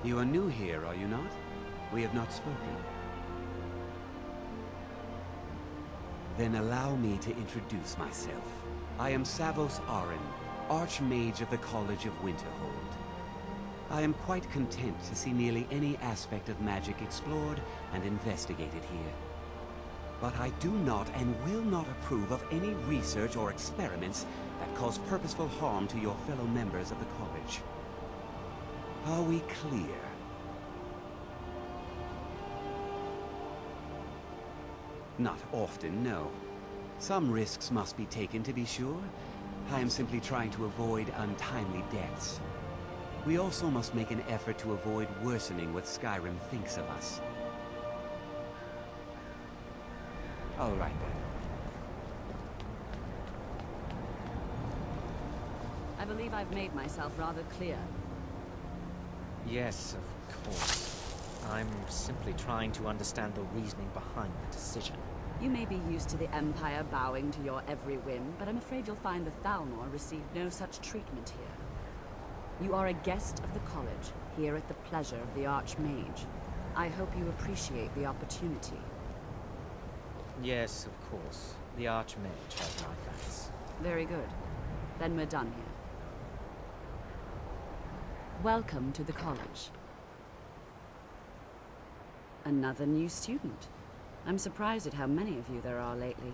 You are new here, are you not? We have not spoken. Then allow me to introduce myself. I am Savos Arin, Archmage of the College of Winterhold. I am quite content to see nearly any aspect of magic explored and investigated here. But I do not and will not approve of any research or experiments that cause purposeful harm to your fellow members of the college. Are we clear? Not often, no. Some risks must be taken, to be sure. I am simply trying to avoid untimely deaths. We also must make an effort to avoid worsening what Skyrim thinks of us. All right, then. I believe I've made myself rather clear. Yes, of course. I'm simply trying to understand the reasoning behind the decision. You may be used to the Empire bowing to your every whim, but I'm afraid you'll find the Thalmor received no such treatment here. You are a guest of the college, here at the pleasure of the Archmage. I hope you appreciate the opportunity. Yes, of course. The Archmage has my thanks. Very good. Then we're done here. Welcome to the college. Another new student. I'm surprised at how many of you there are lately.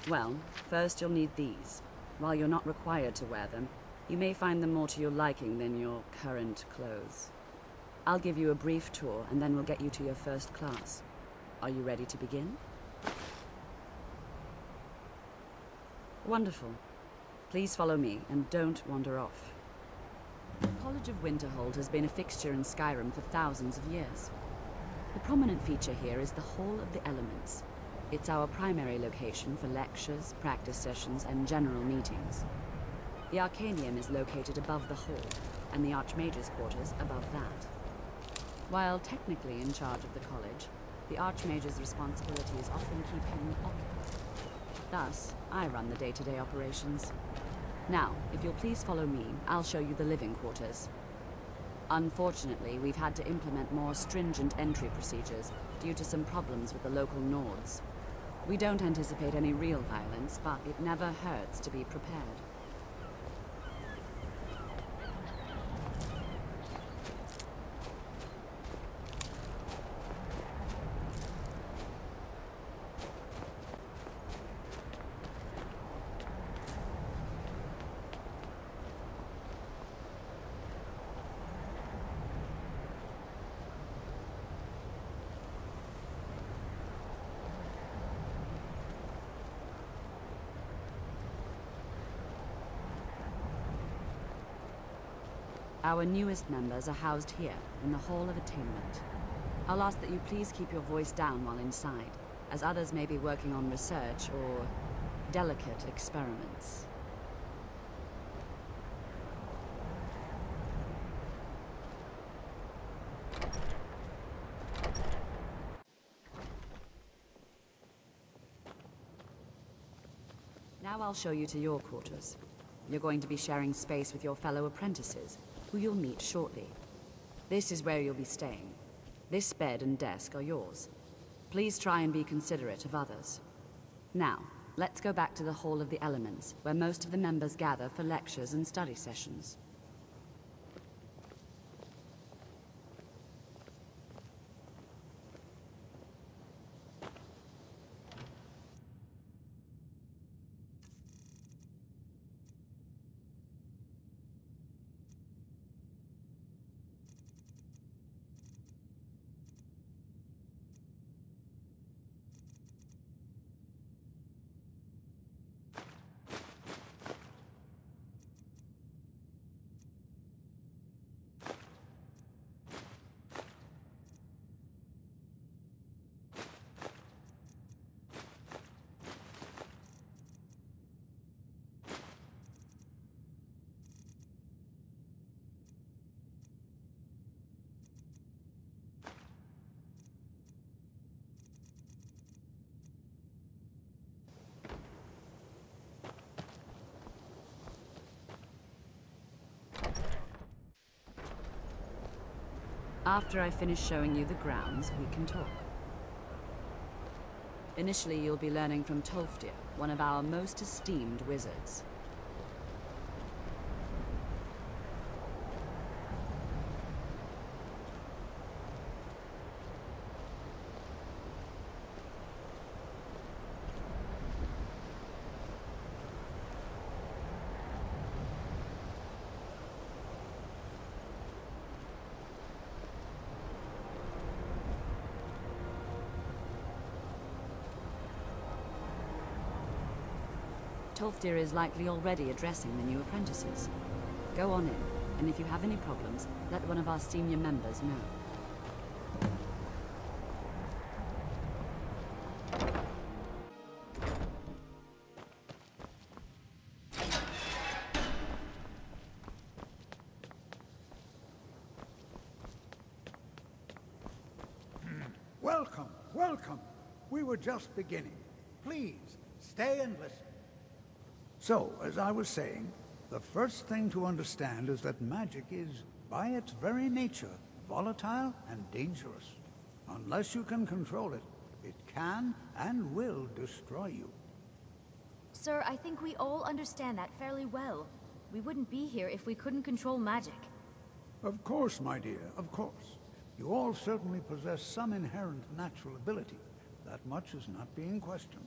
Well, first you'll need these. While you're not required to wear them, you may find them more to your liking than your current clothes. I'll give you a brief tour, and then we'll get you to your first class. Are you ready to begin? Wonderful. Please follow me, and don't wander off. The College of Winterhold has been a fixture in Skyrim for thousands of years. The prominent feature here is the Hall of the Elements. It's our primary location for lectures, practice sessions, and general meetings. The Arcanium is located above the hall, and the Archmage's quarters above that. While technically in charge of the college, the Archmage's responsibility is often keep him occupied. Thus, I run the day-to-day operations. Now, if you'll please follow me, I'll show you the living quarters. Unfortunately, we've had to implement more stringent entry procedures due to some problems with the local Nords. We don't anticipate any real violence, but it never hurts to be prepared. Our newest members are housed here, in the Hall of Attainment. I'll ask that you please keep your voice down while inside, as others may be working on research or delicate experiments. Now I'll show you to your quarters. You're going to be sharing space with your fellow apprentices, who you'll meet shortly. This is where you'll be staying. This bed and desk are yours. Please try and be considerate of others. Now, let's go back to the Hall of the Elements, where most of the members gather for lectures and study sessions. After I finish showing you the grounds, we can talk. Initially, you'll be learning from Tolfdir, one of our most esteemed wizards. Tolfdir is likely already addressing the new apprentices. Go on in, and if you have any problems, let one of our senior members know. Welcome, welcome. We were just beginning. Please, stay and listen. So, as I was saying, the first thing to understand is that magic is, by its very nature, volatile and dangerous. Unless you can control it, it can and will destroy you. Sir, I think we all understand that fairly well. We wouldn't be here if we couldn't control magic. Of course, my dear, of course. You all certainly possess some inherent natural ability. That much is not being questioned.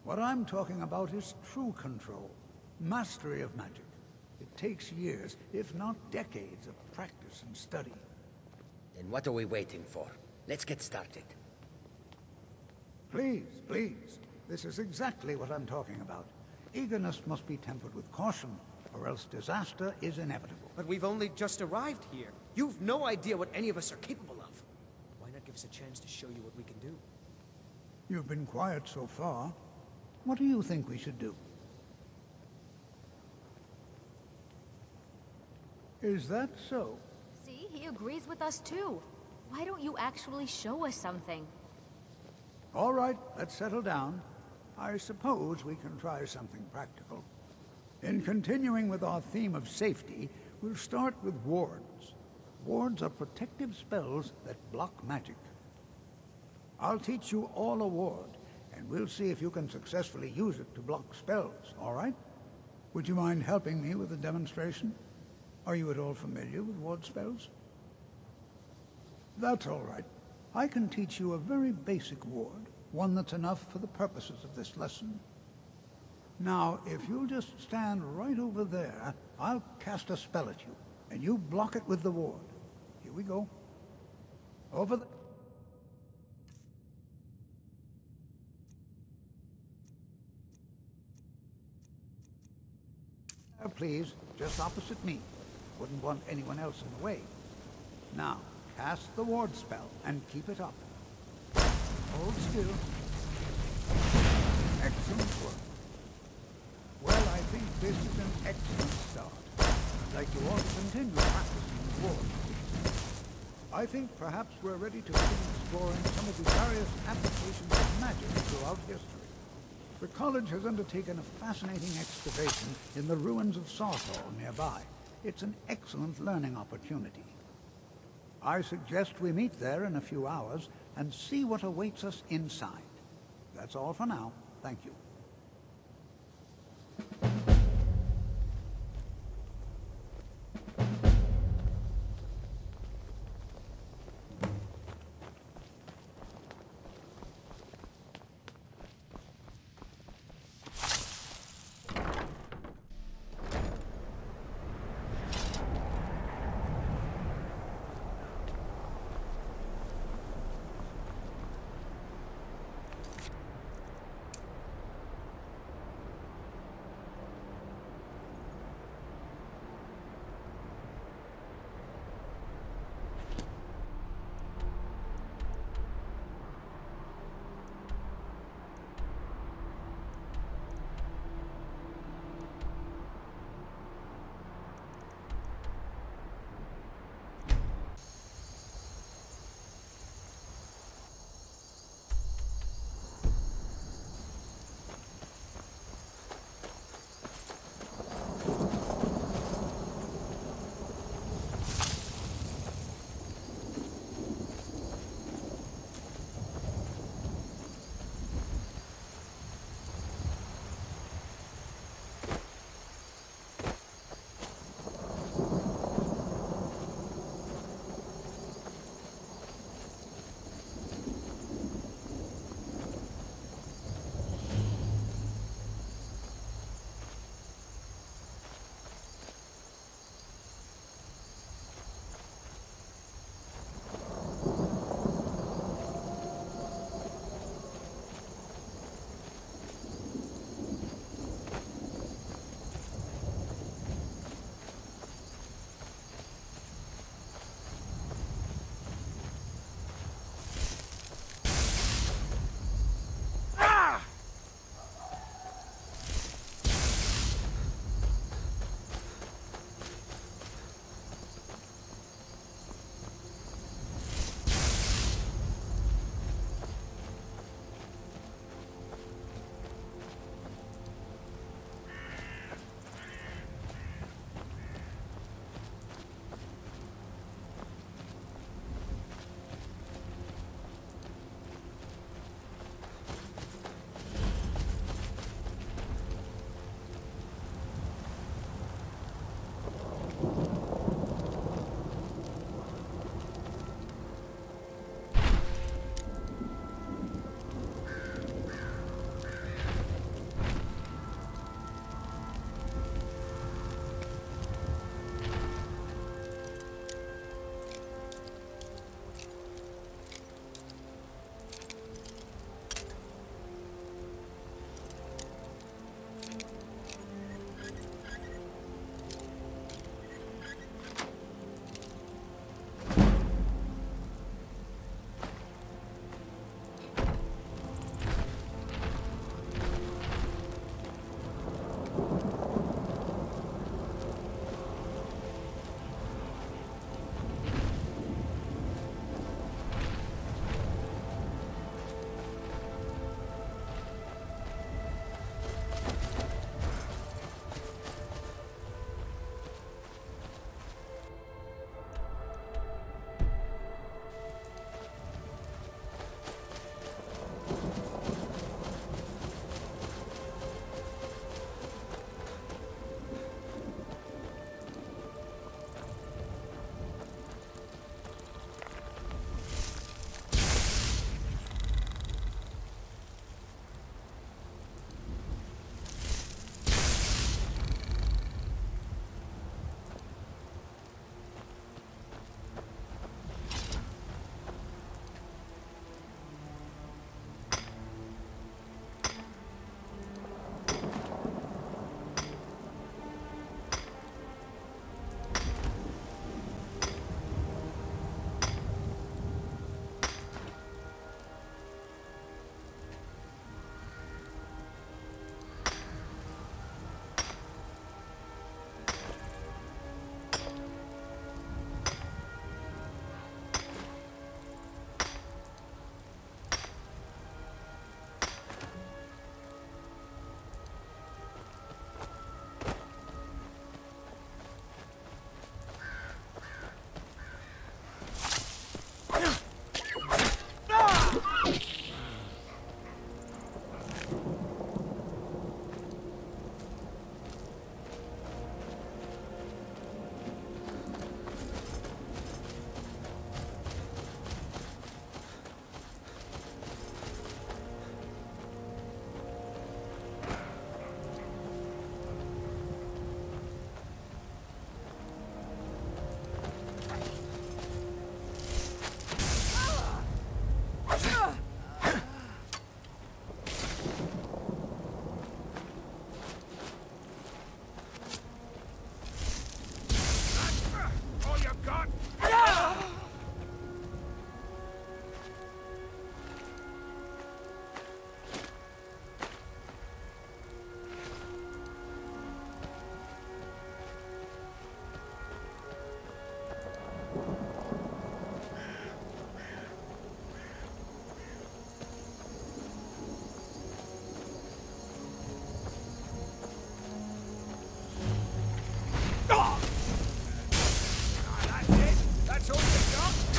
What I'm talking about is true control, mastery of magic. It takes years, if not decades, of practice and study. Then what are we waiting for? Let's get started. Please, please. This is exactly what I'm talking about. Eagerness must be tempered with caution, or else disaster is inevitable. But we've only just arrived here. You've no idea what any of us are capable of. Why not give us a chance to show you what we can do? You've been quiet so far. What do you think we should do? Is that so? See, he agrees with us too. Why don't you actually show us something? All right, let's settle down. I suppose we can try something practical. In continuing with our theme of safety, we'll start with wards. Wards are protective spells that block magic. I'll teach you all a ward, and we'll see if you can successfully use it to block spells, all right? Would you mind helping me with a demonstration? Are you at all familiar with ward spells? That's all right. I can teach you a very basic ward, one that's enough for the purposes of this lesson. Now, if you'll just stand right over there, I'll cast a spell at you, and you block it with the ward. Here we go. Over the... Please, just opposite me. Wouldn't want anyone else in the way. Now, cast the ward spell and keep it up. Hold still. Excellent work. Well, I think this is an excellent start. I'd like you all to continue practicing the ward. I think perhaps we're ready to begin exploring some of the various applications of magic throughout history. The college has undertaken a fascinating excavation in the ruins of Sarthal nearby. It's an excellent learning opportunity. I suggest we meet there in a few hours and see what awaits us inside. That's all for now. Thank you.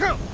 Phew!